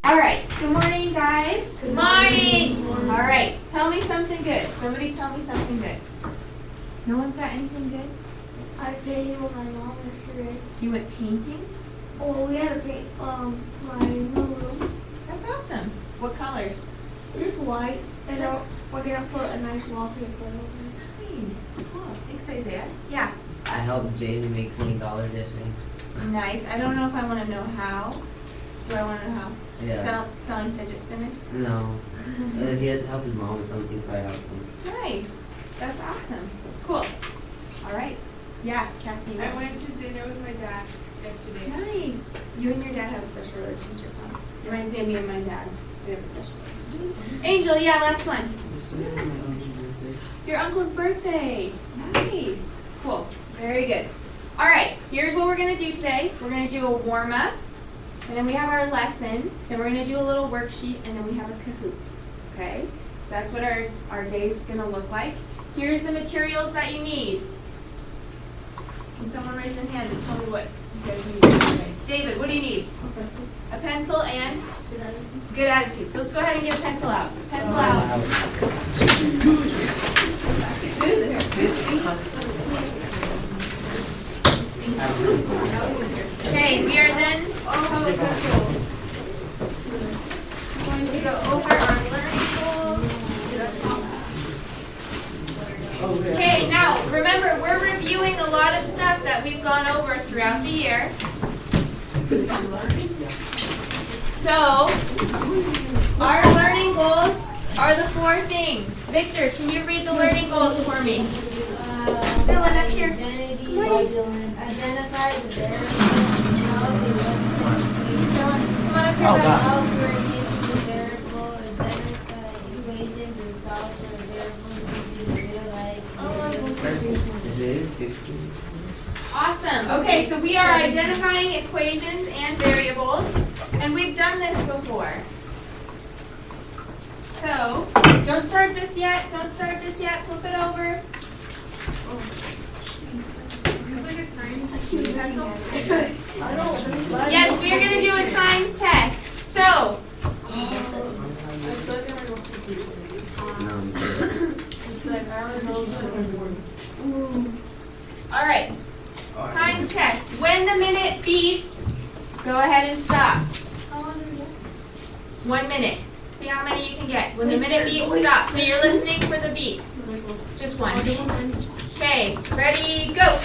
All right. Good morning, guys. Good morning. All right. Tell me something good. Somebody tell me something good. No one's got anything good? I painted with my mom yesterday. You went painting? Oh, we had to paint my new room. That's awesome. What colors? Just white, and Just- we're gonna put a nice wallpaper over it. Nice. Cool. Thanks, Isaiah. Yeah. I helped Jamie make $20 yesterday. Nice. I don't know if I want to know how. Do I want to know how? Yeah. Selling fidget spinners? No. He had to help his mom with something, so I helped him. Nice. That's awesome. Cool. All right. Yeah, Cassie. I went to dinner with my dad yesterday. Nice. You and your dad have a special relationship, huh? Reminds me of me and my dad. We have a special relationship. Angel, yeah, last one. Your uncle's birthday. Nice. Cool. Very good. All right. Here's what we're going to do today. We're going to do a warm-up, and then we have our lesson. Then we're going to do a little worksheet, and then we have a Kahoot. Okay? So that's what our day is going to look like. Here's the materials that you need. Can someone raise their hand and tell me what you guys need? Okay. David, what do you need? A pencil and good attitude. So let's go ahead and get a pencil out. Pencil out. Okay, we are then going to go over our learning goals. Okay, now remember, we're reviewing a lot of stuff that we've gone over throughout the year. So, our learning goals are the 4 things. Victor, can you read the learning goals for me? Dylan, up here. Identify the variable of the equation. Come on up here. Solve for a variable, identify equations, and solve for a variable using real life. It is 16. Awesome. Okay, so we are identifying equations and variables, and we've done this before. So, don't start this yet. Don't start this yet. Flip it over. It's like a time. Pencil. Yes, we are going to do a times test. So, all right. Times test. When the minute beeps, go ahead and stop. 1 minute. See how many you can get. When the minute beeps, stop. So you're listening for the beep. Just one. Okay, ready, go.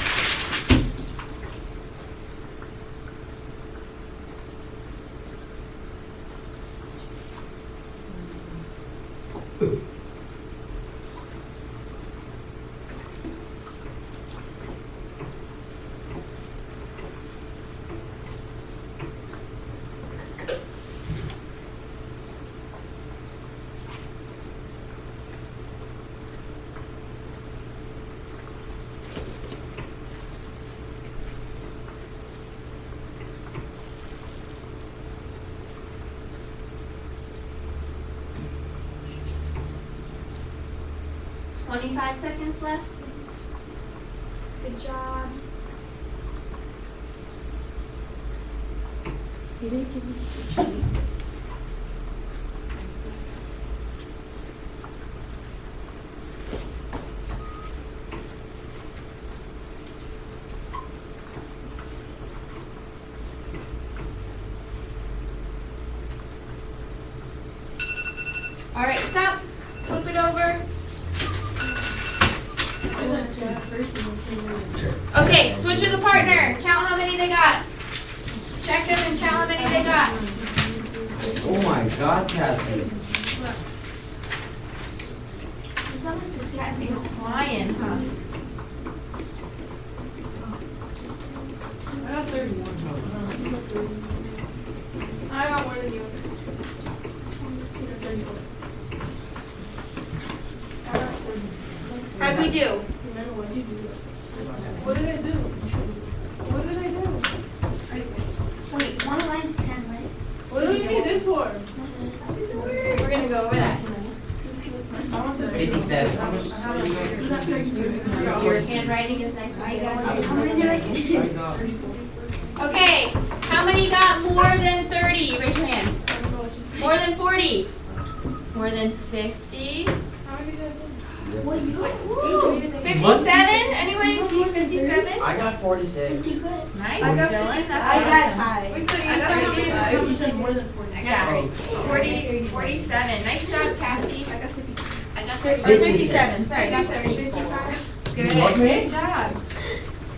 $25 seconds left. Good job. All right, stop. Flip it over. Okay, switch with a partner. Count how many they got. Check them and count how many they got. Oh my God, Cassie. Cassie was flying, huh? I got 31. I got more than you. How'd we do? What did I do? What did I do? Wait, one of mine's 10, right? What do you need this for? We're gonna go over that. 57. Your handwriting is nice and I'm good. Okay, how many got more than 30? Raise your hand. More than 40. More than 50. How many did I do? What you 57? Anybody need 57? I got 46. Nice, I got Dylan. That's I got awesome. high. Wait, so you I got got 55. You said more than 40. Yeah, 40, 47. Nice job, Cassie. I got 50. I got Or 57. Sorry, got 34. 55. Good job.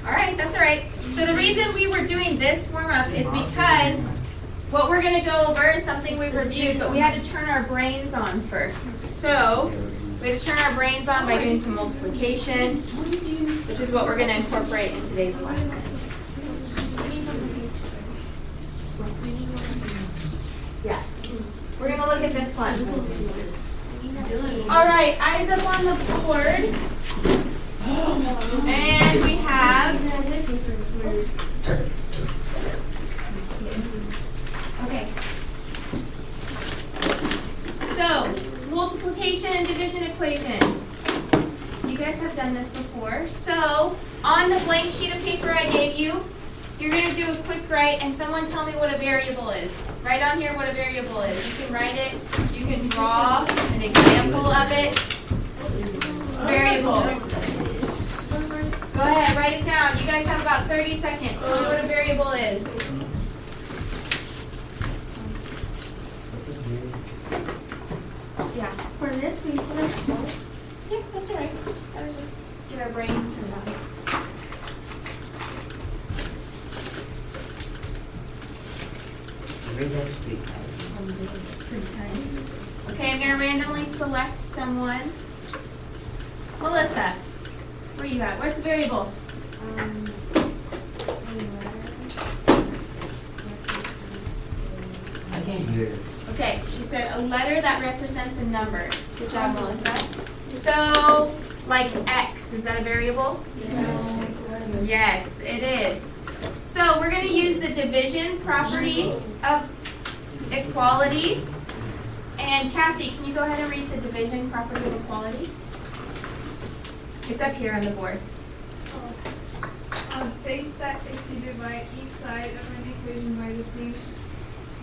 All right, that's all right. So the reason we were doing this warm-up is because what we're going to go over is something we've reviewed, but we had to turn our brains on first. So we had to turn our brains on by doing some multiplication, which is what we're going to incorporate in today's lesson. Yeah. We're going to look at this one. All right, eyes up on the board. And we have, okay. So, multiplication and division equations. You guys have done this before. So, on the blank sheet of paper I gave you, you're going to do a quick write and someone tell me what a variable is. Write on here what a variable is. You can write it, you can draw an example of it. Variable. Go ahead, write it down. You guys have about 30 seconds. Tell me what a variable is. What's a variable? Yeah. For this, we put a 12. Yeah, that's all right. That was just get our brains turned on. I think that's pretty tight. It's pretty tiny. Okay, I'm gonna randomly select someone. Melissa, where you at? Where's the variable? I can't hear it. Okay, she said a letter that represents a number. Good job, Melissa. So, like X, is that a variable? Yes, it is. So we're going to use the division property of equality. And Cassie, can you go ahead and read the division property of equality? It's up here on the board. States that if you divide each side of an equation by the same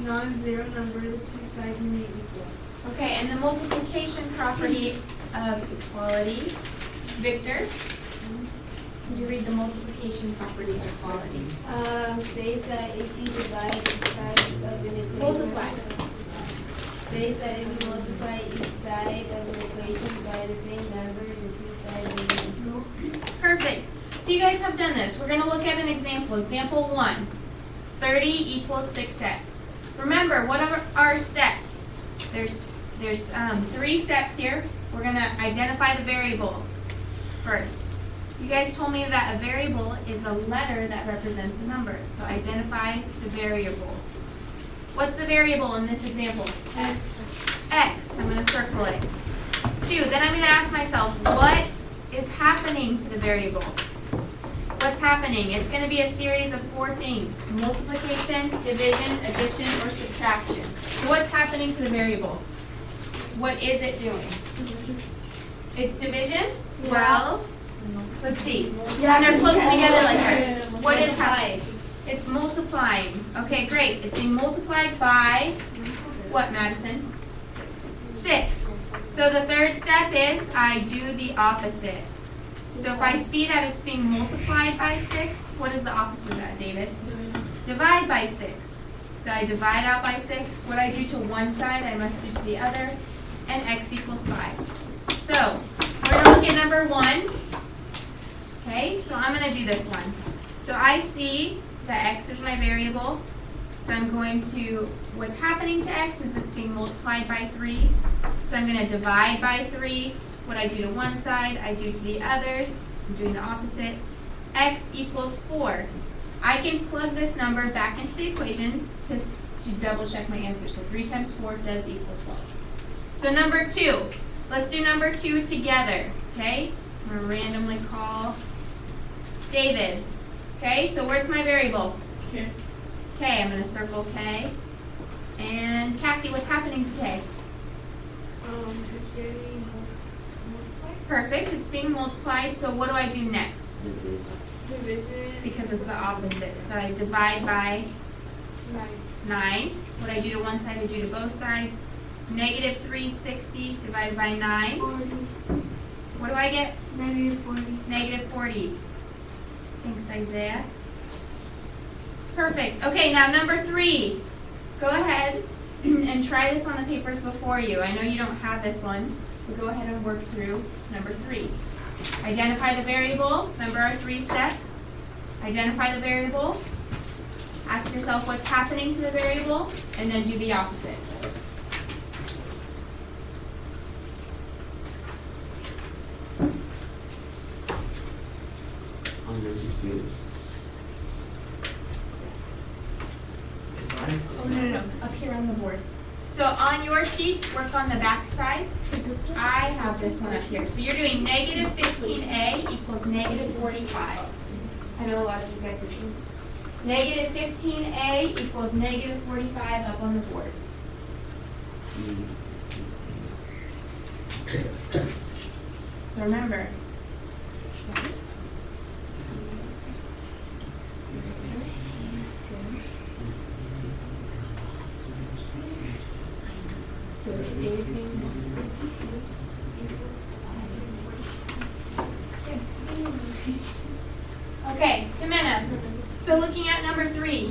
non-zero number, the two sides remain equal. Okay, and the multiplication property of equality. Victor, can you read the multiplication property of equality? States that if you divide each side of an equation. Multiply. States that if you multiply each side of an equation by the same number, the two sides remain equal. Perfect. So you guys have done this. We're going to look at an example. Example 1. 30 equals 6x. Remember, what are our steps? There's 3 steps here. We're going to identify the variable first. You guys told me that a variable is a letter that represents a number. So identify the variable. What's the variable in this example? X. I'm going to circle it. 2. Then I'm going to ask myself, what is happening to the variable? What's happening? It's going to be a series of 4 things. Multiplication, division, addition, or subtraction. So what's happening to the variable? What is it doing? It's division? Well, let's see. Yeah, They're close together like that. What is happening? It's multiplying. Okay, great. It's being multiplied by what, Madison? 6. So the third step is I do the opposite. So if I see that it's being multiplied by 6, what is the opposite of that, David? Divide by 6. So I divide out by 6. What I do to one side, I must do to the other. And x equals 5. So we're going to look at number 1. Okay, so I'm going to do this one. So I see that x is my variable. So I'm going to, what's happening to x is it's being multiplied by 3. So I'm going to divide by 3. What I do to one side, I do to the others. I'm doing the opposite. X equals 4. I can plug this number back into the equation to double check my answer. So 3 times 4 does equal 12. So number 2. Let's do number 2 together. Okay? I'm going to randomly call David. Okay, so where's my variable? Here. K. I'm going to circle K. And Cassie, what's happening to K? It's getting multiplied. Perfect. It's being multiplied. So what do I do next? Division. Because it's the opposite. So I divide by 9. What I do to one side, I do to both sides. Negative 360 divided by 9. 40. What do I get? Negative 40. Negative 40. Thanks, Isaiah. Perfect. Okay, now number 3. Go ahead and try this on the papers before you. I know you don't have this one, but go ahead and work through number 3. Identify the variable. Remember our 3 steps. Identify the variable. Ask yourself what's happening to the variable, and then do the opposite. On the dispute. Oh, no. Up here on the board. So on your sheet, work on the back side. I have this one up here. So you're doing negative 15a equals negative 45. I know a lot of you guys are doing. Negative 15a equals negative 45 up on the board. So remember. So it is okay, Jimena. So looking at number 3,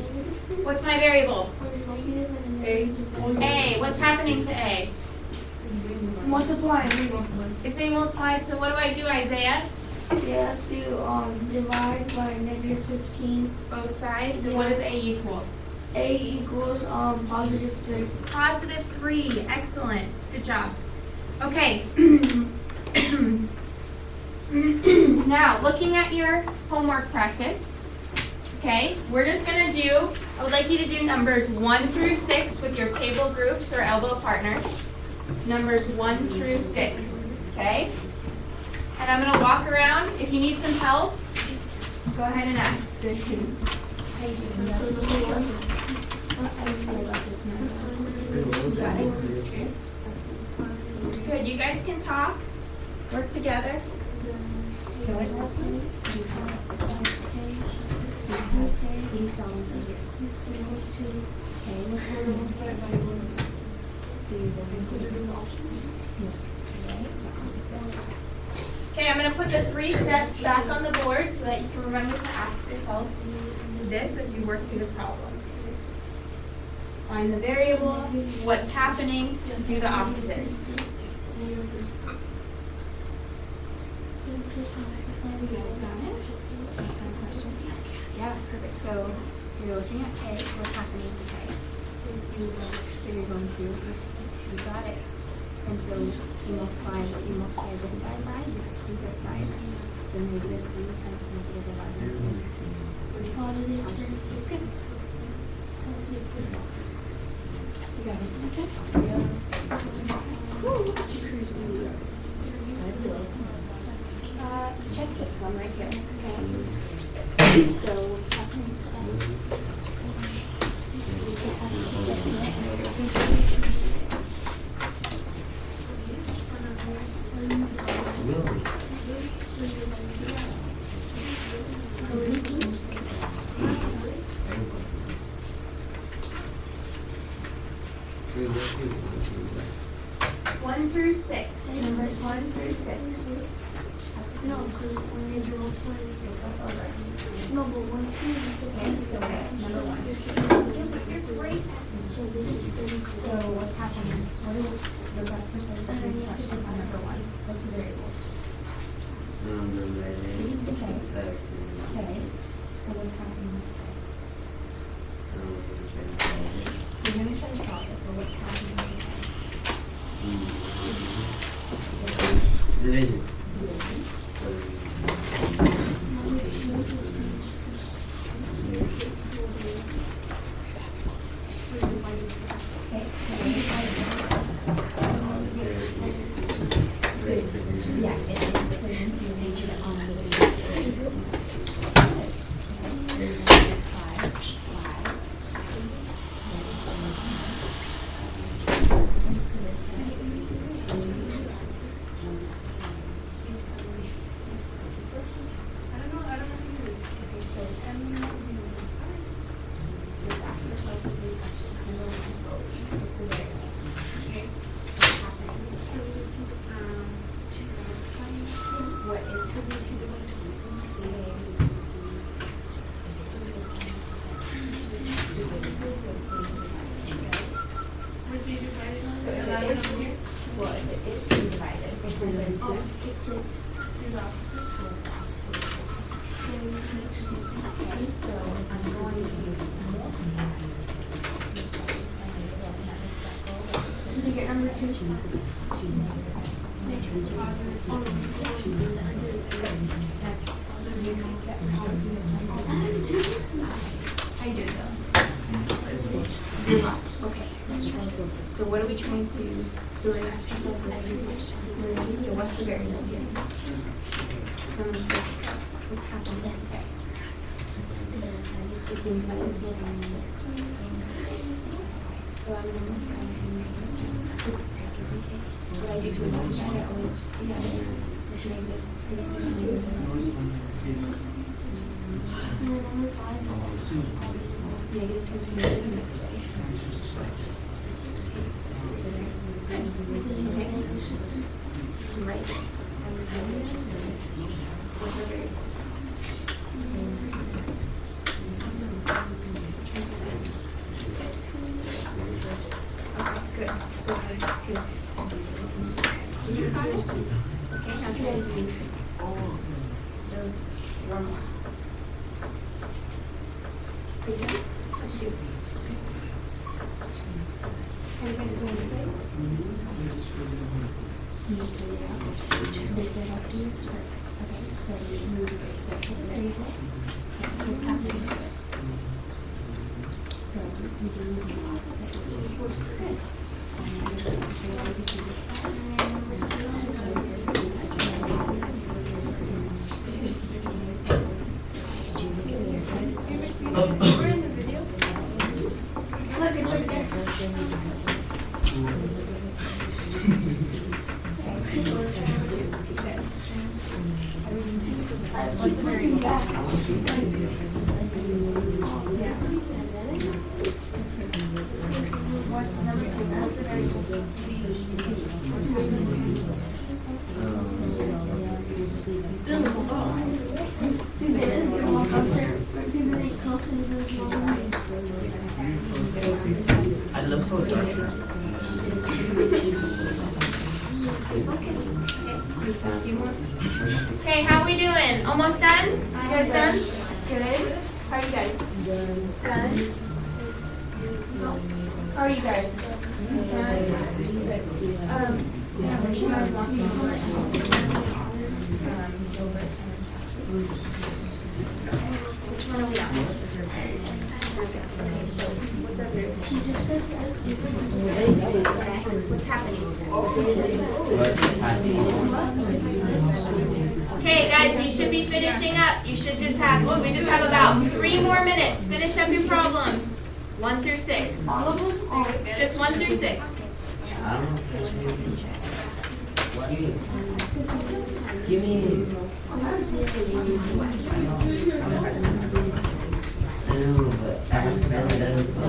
what's my variable? A. What's happening to A? Multiply. It's being multiplied, so what do I do, Isaiah? You have to divide by negative 15. Both sides, and what does A equal? A equals positive 3. Positive 3, excellent, good job. Okay, now looking at your homework practice, okay, we're just gonna do, I would like you to do numbers 1 through 6 with your table groups or elbow partners. Numbers 1 through 6, okay? And I'm gonna walk around. If you need some help, go ahead and ask. Good, you guys can talk, work together. Go ahead, Leslie. Okay, I'm going to put the 3 steps back on the board so that you can remember to ask yourself this as you work through the problem. Find the variable, what's happening, do the opposite. You guys got it? That's my question. Yeah, perfect. So you're looking at K, what's happening to K? So you're going to, you got it. And so you multiply this side by, you have to do this side. So negative 3 times negative 11 is positive 3. Good. You got it. Okay. Check this one right here. Okay. So what's happening to One through 6. Numbers 1 through 6. No, because when you're multiplying, no, but 1, 2, Okay, so number 1. You're great. So what's happening? What are those ask for some questions on number 1? What's the variable? Okay. Okay. So what's happening with K? You're going to try to solve it, but what's happening with K? Division. Well, it's been divided. It's been divided. Oh, it's 6. Okay, so I'm going to Look at number 2. How you doing, Bill? Okay, let's try. So what are we trying to, so we're gonna ask ourselves every question. So what's the variable here? So I'm gonna start, what's happening? Okay. It's being divided, it's not on this. So I'm gonna multiply excuse me, what I do to one side, I always, it's negative. Number 5. Negative 2 is negative next day. Right. What's the variable? Okay, good. So it's like, because you got it? Okay, now try to do those one more. Are you done? What'd you do? Are you guys doing anything? Can you say it out? Just say it out, please. Okay, so you move it. So there you go. What's happening? So you do move the opposite, which is good. So why did you decide? We're in the video. Look, it's right there. What's the variable? Back. Yeah. What number 2? What's the variable? What's the variable? I look so dark. Okay, how we doing? Almost done? You guys done? Good. How are you guys? Done? How are you guys? Sam, would you mind walking over? Which one are we on? Okay, so what's our group? He just said that. What's happening? Passing. Okay, guys, you should be finishing up. We just have about 3 more minutes. Finish up your problems. 1 through 6. All of them? Oh, Just 1 through 6. I don't know. Give me. I know, but I have to spend it on so I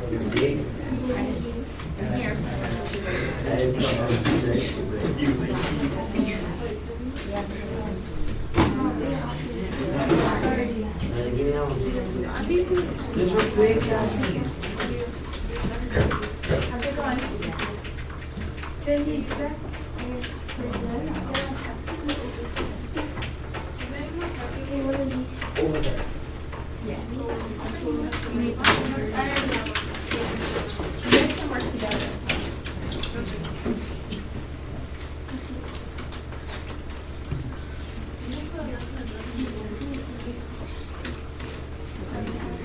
don't big. Here. Give me that one. Just real quick, How's it going? Good, you sir? okay, what is he? over there. Yes. You need you guys can work together.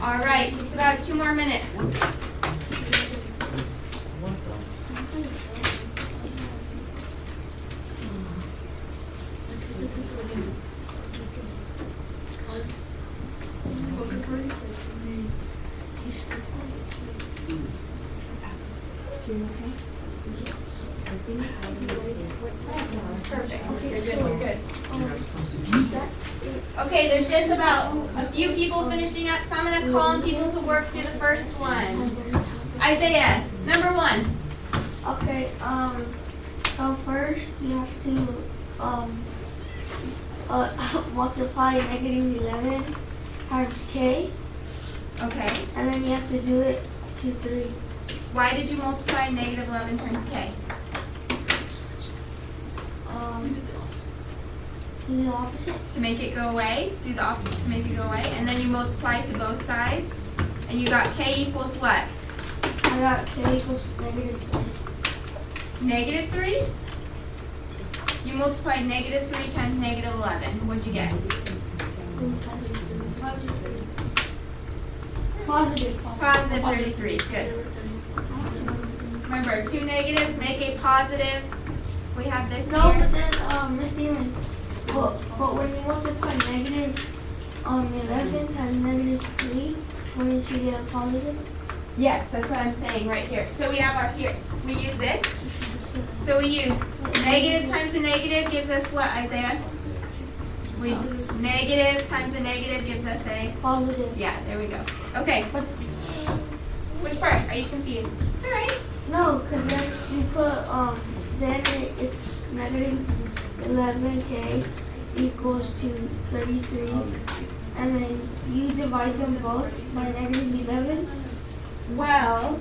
All right, just about 2 more minutes. Perfect. You're good. You're good. Okay, there's just about a few people finishing up, so I'm going to call on people to work through the first one. Isaiah, number 1. Okay, so first you have to, multiply -11 times k, Okay. and then you have to do it to 3. Why did you multiply negative 11 times k? Do the opposite. To make it go away. Do the opposite to make it go away. And then you multiply to both sides. And you got k equals what? I got k equals -3. Negative 3? You multiplied negative 3 times negative 11. What'd you get? Positive. Positive 33. Good. Remember, two negatives make a positive. We have this No, here. but then, Miss Demon, but when you multiply negative 11 times -3, wouldn't you get a positive? Yes, that's what I'm saying right here. So we have our here. We use this. So we use negative times a negative gives us what, Isaiah? We negative times a negative gives us a Positive. yeah. There we go. Okay. But Which part? Are you confused? It's all right. no, because then you put then it's -11k equals to 33, and then you divide them both by -11. Well,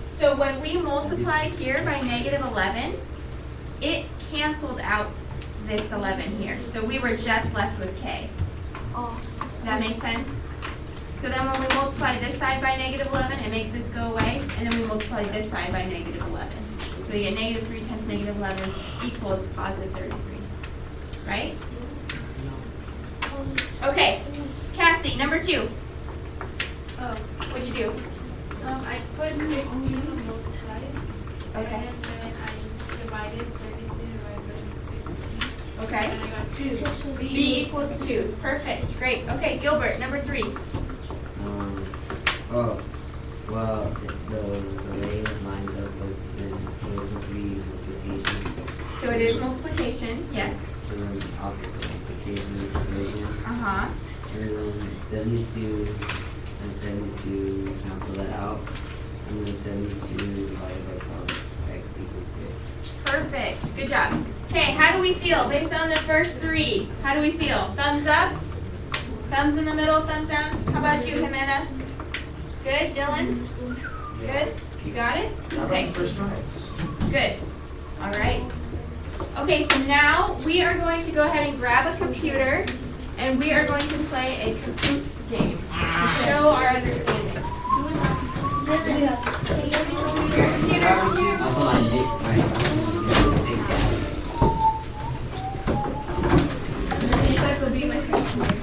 so when we multiplied here by negative 11, it canceled out this 11 here. So we were just left with k. Oh, Does that make sense? So then when we multiply this side by negative 11, it makes this go away, and then we multiply this side by negative 11. So we get negative 3 times negative 11 equals positive 33. Right? Okay. Cassie, number 2. Oh, What'd you do? I put 16 on both sides. Okay. And then I divided 32 divided by 16. Okay. And I got 2. B equals 2. Perfect. Great. Okay, Gilbert, number 3. Oh, well, the way it lined up was it was supposed to be multiplication, So it is multiplication. Yes. and then opposite multiplication is division, Uh-huh. and then 72 and 72 cancel that out, and then 72 divided by 12 x equals 6. Perfect. Good job. Okay, how do we feel based on the first 3? How do we feel? Thumbs up? Thumbs in the middle, thumbs down? How about you, Jimena? Good. Dylan? Good? You got it? Okay. First try. Good. All right. Okay, so now we are going to go ahead and grab a computer and we are going to play a compute game to show our understandings. Computer. Hold on,